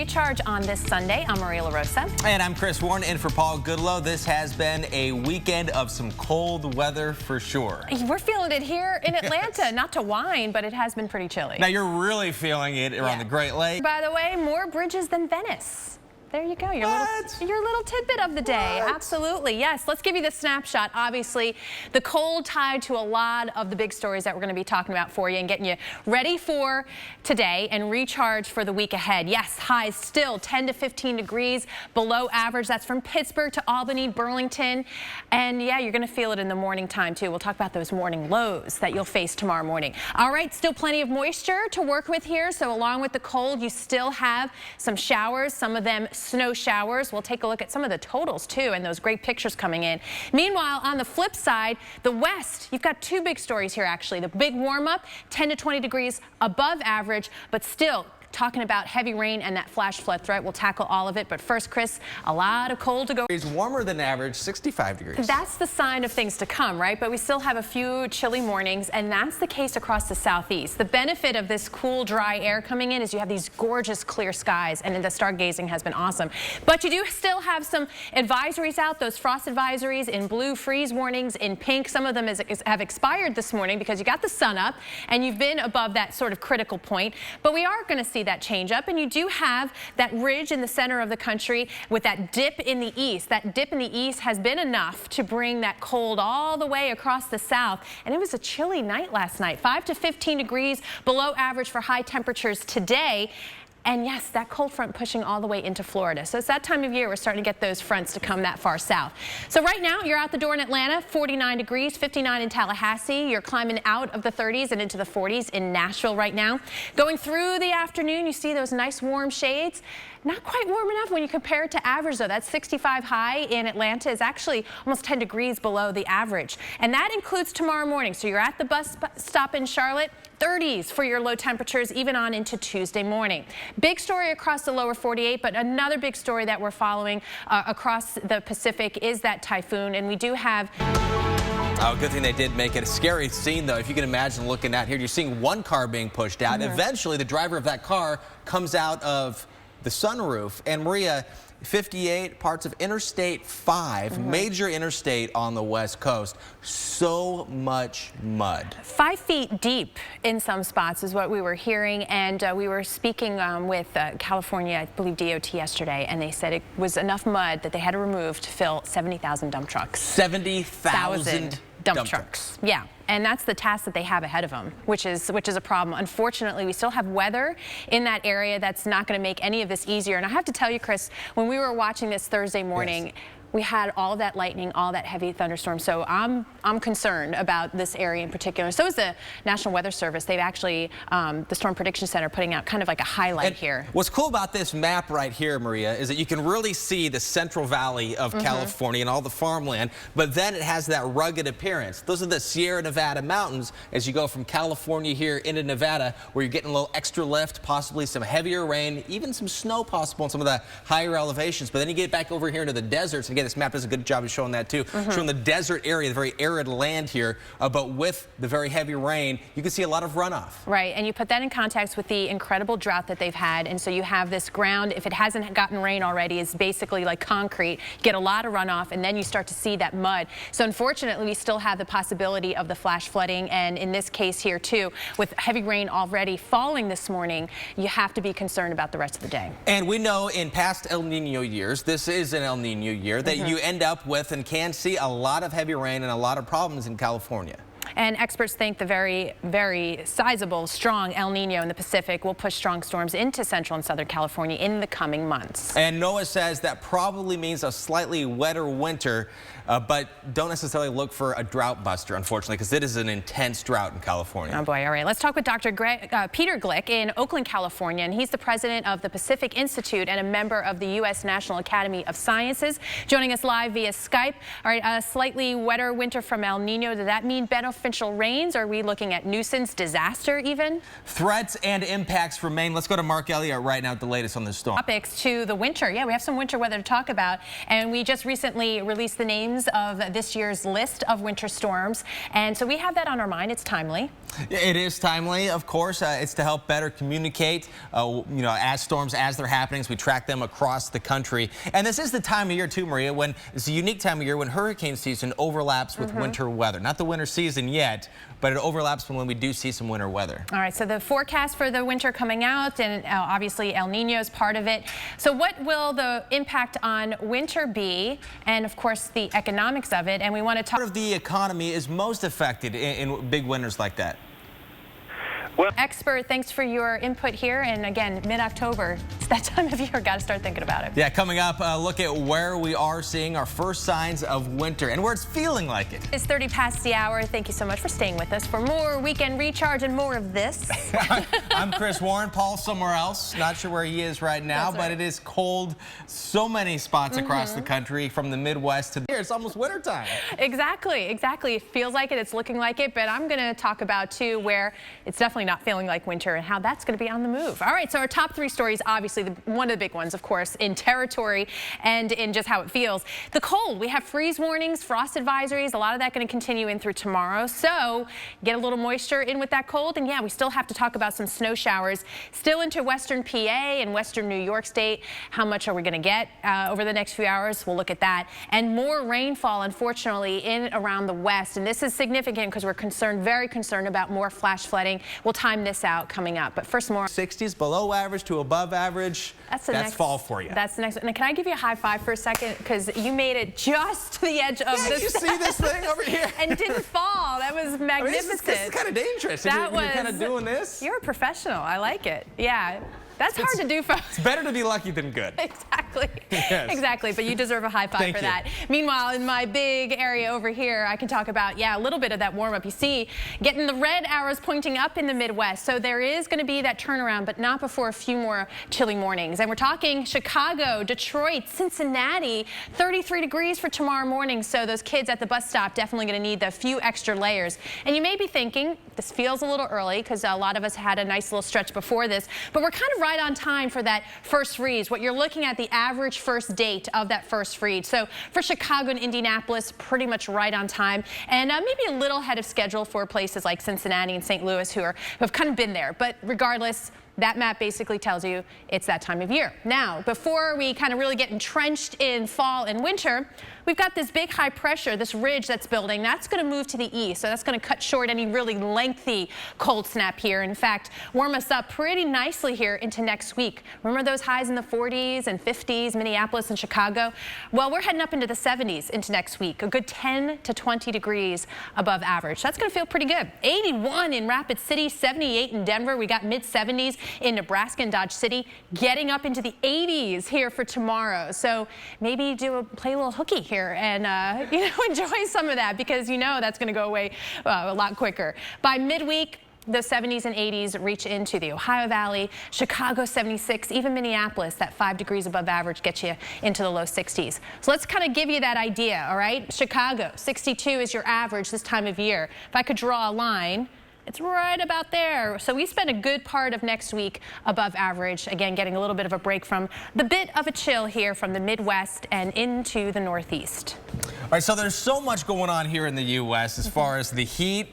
Recharge on this Sunday. I'm Maria LaRosa. And I'm Chris Warren in for Paul Goodlow. This has been a weekend of some cold weather for sure. We're feeling it here in Atlanta. Yes. Not to whine, but it has been pretty chilly. Now you're really feeling it around the Great Lakes. By the way, more bridges than Venice. There you go, your little tidbit of the day. What? Absolutely, yes. Let's give you the snapshot. Obviously, the cold tied to a lot of the big stories that we're going to be talking about for you and getting you ready for today and recharge for the week ahead. Yes, highs still 10 to 15 degrees below average. That's from Pittsburgh to Albany, Burlington. And yeah, you're going to feel it in the morning time too. We'll talk about those morning lows that you'll face tomorrow morning. All right, still plenty of moisture to work with here. So along with the cold, you still have some showers, some of them snow showers. We'll take a look at some of the totals too and those great pictures coming in. Meanwhile, on the flip side, the west, you've got two big stories here actually. The big warm up, 10 to 20 degrees above average, but still talking about heavy rain and that flash flood threat. We'll tackle all of it. But first, Chris, a lot of cold to go. It's warmer than average, 65 degrees. That's the sign of things to come, right? But we still have a few chilly mornings, and that's the case across the southeast. The benefit of this cool, dry air coming in is you have these gorgeous clear skies, and the stargazing has been awesome. But you do still have some advisories out, those frost advisories in blue, freeze warnings in pink. Some of them have expired this morning because you got the sun up, and you've been above that sort of critical point. But we are going to see that change up, and you do have that ridge in the center of the country with that dip in the east. That dip in the east has been enough to bring that cold all the way across the south, and it was a chilly night last night. 5 to 15 degrees below average for high temperatures today. And yes, that cold front pushing all the way into Florida. So it's that time of year we're starting to get those fronts to come that far south. So right now you're out the door in Atlanta, 49 degrees, 59 in Tallahassee. You're climbing out of the 30s and into the 40s in Nashville right now. Going through the afternoon, you see those nice warm shades. Not quite warm enough when you compare it to average though. That 65 high in Atlanta is actually almost 10 degrees below the average. And that includes tomorrow morning. So you're at the bus stop in Charlotte, 30s for your low temperatures, even on into Tuesday morning. Big story across the lower 48, but another big story that we're following across the Pacific is that typhoon. And we do have... Oh, good thing they did make it a scary scene, though. If you can imagine looking out here, you're seeing one car being pushed out. Eventually, the driver of that car comes out of the sunroof. And Maria, 58 parts of Interstate 5, major interstate on the West Coast. So much mud. 5 feet deep in some spots is what we were hearing. And we were speaking with California, I believe DOT yesterday, and they said it was enough mud that they had to remove to fill 70,000 dump trucks. 70,000 dump trucks. Yeah. And that's the task that they have ahead of them, which is a problem. Unfortunately, we still have weather in that area that's not going to make any of this easier. And I have to tell you, Chris, when we were watching this Thursday morning, we had all that lightning, all that heavy thunderstorm. So I'm concerned about this area in particular. So is the National Weather Service. They've actually, the Storm Prediction Center, putting out kind of like a highlight here. What's cool about this map right here, Maria, is that you can really see the Central Valley of California and all the farmland, but then it has that rugged appearance. Those are the Sierra Nevada mountains as you go from California here into Nevada, where you're getting a little extra lift, possibly some heavier rain, even some snow possible in some of the higher elevations. But then you get back over here into the deserts. Again, this map does a good job of showing that too, showing the desert area, the very arid land here, but with the very heavy rain, you can see a lot of runoff. Right, and you put that in context with the incredible drought that they've had, and so you have this ground, if it hasn't gotten rain already, is basically like concrete. You get a lot of runoff, and then you start to see that mud. So unfortunately, we still have the possibility of the flash flooding, and in this case here too, with heavy rain already falling this morning, you have to be concerned about the rest of the day. And we know in past El Nino years, this is an El Nino year, that you end up with and can see a lot of heavy rain and a lot of problems in California. And experts think the very, very sizable, strong El Nino in the Pacific will push strong storms into central and southern California in the coming months. And NOAA says that probably means a slightly wetter winter, but don't necessarily look for a drought buster, unfortunately, because it is an intense drought in California. Oh boy, all right. Let's talk with Dr. Peter Glick in Oakland, California, and he's the president of the Pacific Institute and a member of the U.S. National Academy of Sciences, joining us live via Skype. All right, a slightly wetter winter from El Nino. Does that mean beneficial torrential rains? Are we looking at nuisance, disaster even? Threats and impacts remain. Let's go to Mark Elliott right now with the latest on this storm. Topics to the winter. Yeah, we have some winter weather to talk about. And we just recently released the names of this year's list of winter storms. And so we have that on our mind. It's timely. It is timely, of course. It's to help better communicate, as storms, as they're happening, as we track them across the country. And this is the time of year, too, Maria, when it's a unique time of year when hurricane season overlaps with winter weather. Not the winter season yet, but it overlaps when we do see some winter weather. All right, so the forecast for the winter coming out, and obviously El Nino is part of it. So what will the impact on winter be, and of course the economics of it? And we want to talk. Part of the economy is most affected in big winters like that. Well, expert, thanks for your input here. And again, mid-October, it's that time of year. Got to start thinking about it. Yeah, coming up, look at where we are seeing our first signs of winter and where it's feeling like it. It's 30 past the hour. Thank you so much for staying with us for more Weekend Recharge and more of this. I'm Chris Warren. Paul's somewhere else. Not sure where he is right now, but it is cold. So many spots across the country, from the Midwest to here. It's almost wintertime. Exactly. It feels like it. It's looking like it. But I'm going to talk about, too, where it's definitely not feeling like winter and how that's going to be on the move. All right, so our top three stories, obviously one of the big ones, of course, in territory and in just how it feels. The cold, we have freeze warnings, frost advisories, a lot of that going to continue in through tomorrow. So get a little moisture in with that cold. And yeah, we still have to talk about some snow showers still into western PA and western New York State. How much are we going to get over the next few hours? We'll look at that. And more rainfall, unfortunately, in around the west. And this is significant because we're very concerned about more flash flooding. We'll time this out coming up. But first, more 60s, below average to above average. That's fall for you. That's the next one. And can I give you a high five for a second? Because you made it just to the edge of Did you see this thing over here? And didn't fall. That was magnificent. This is kind of dangerous. You're kind of doing this. You're a professional. I like it. Yeah. That's hard to do, folks. It's better to be lucky than good. Exactly. Yes. Exactly. But you deserve a high five for that. Meanwhile, in my big area over here, I can talk about, a little bit of that warm up. You see, getting the red arrows pointing up in the Midwest. So there is going to be that turnaround, but not before a few more chilly mornings. And we're talking Chicago, Detroit, Cincinnati, 33 degrees for tomorrow morning. So those kids at the bus stop definitely going to need the few extra layers. And you may be thinking, this feels a little early because a lot of us had a nice little stretch before this, but we're kind of right on time for that first freeze. What you're looking at, the average first date of that first freeze. So for Chicago and Indianapolis, pretty much right on time, and maybe a little ahead of schedule for places like Cincinnati and St. Louis who have kind of been there. But regardless, that map basically tells you it's that time of year. Now, before we kind of really get entrenched in fall and winter, we've got this big high pressure, this ridge that's building. That's going to move to the east, so that's going to cut short any really lengthy cold snap here. In fact, warm us up pretty nicely here into next week. Remember those highs in the 40s and 50s, Minneapolis and Chicago? Well, we're heading up into the 70s into next week, a good 10 to 20 degrees above average. That's going to feel pretty good. 81 in Rapid City, 78 in Denver. We got mid-70s in Nebraska and Dodge City, getting up into the 80s here for tomorrow. So maybe play a little hooky here and enjoy some of that, because that's going to go away a lot quicker. By midweek, the 70s and 80s reach into the Ohio Valley, Chicago 76, even Minneapolis, that 5 degrees above average gets you into the low 60s. So let's kind of give you that idea, all right? Chicago, 62 is your average this time of year. If I could draw a line, it's right about there. So we spend a good part of next week above average, again, getting a little bit of a break from the bit of a chill here from the Midwest and into the Northeast. All right, so there's so much going on here in the U.S. as far as the heat,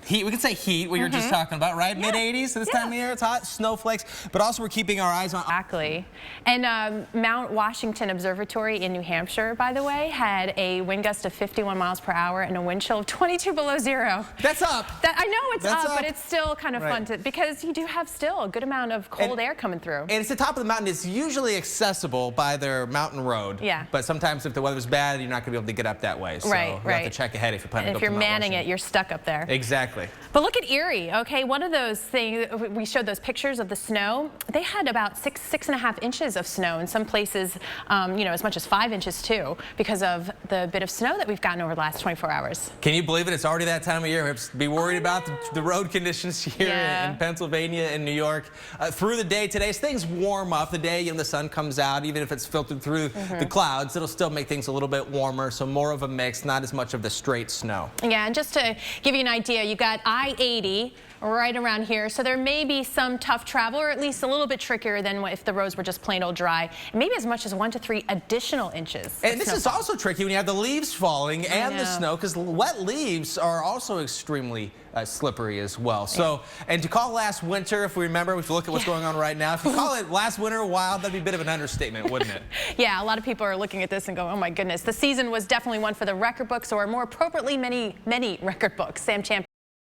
we can say heat, what you're just talking about, right? Yeah. Mid-80s this time of year, it's hot, snowflakes, but also we're keeping our eyes on... Exactly. And Mount Washington Observatory in New Hampshire, by the way, had a wind gust of 51 miles per hour and a wind chill of 22 below zero. That's up. I know it's up, but it's still kind of fun because you do have still a good amount of cold air coming through. And it's the top of the mountain. It's usually accessible by their mountain road. Yeah. But sometimes if the weather's bad, you're not going to be able to get up that way. So you have to check ahead if you're planning to go up to Mount Washington. If you're manning it, you're stuck up there. Exactly. Exactly. But look at Erie, okay? One of those things, we showed those pictures of the snow. They had about 6.5 inches of snow in some places, you know, as much as 5 inches too, because of the bit of snow that we've gotten over the last 24 hours. Can you believe it? It's already that time of year. We have to be worried about the road conditions here in Pennsylvania and New York. Through the day today, as things warm up, the day, you know, the sun comes out, even if it's filtered through the clouds, it'll still make things a little bit warmer, so more of a mix, not as much of the straight snow. Yeah, and just to give you an idea, you got I-80 right around here, so there may be some tough travel, or at least a little bit trickier than if the roads were just plain old dry, and maybe as much as 1 to 3 additional inches. And this is also tricky when you have the leaves falling and the snow, because wet leaves are also extremely slippery as well. So, and to call last winter, if we remember, if you look at what's going on right now, if you call it last winter wild, that'd be a bit of an understatement, wouldn't it? Yeah, a lot of people are looking at this and going, oh my goodness, the season was definitely one for the record books, or more appropriately, many record books. Sam Champion.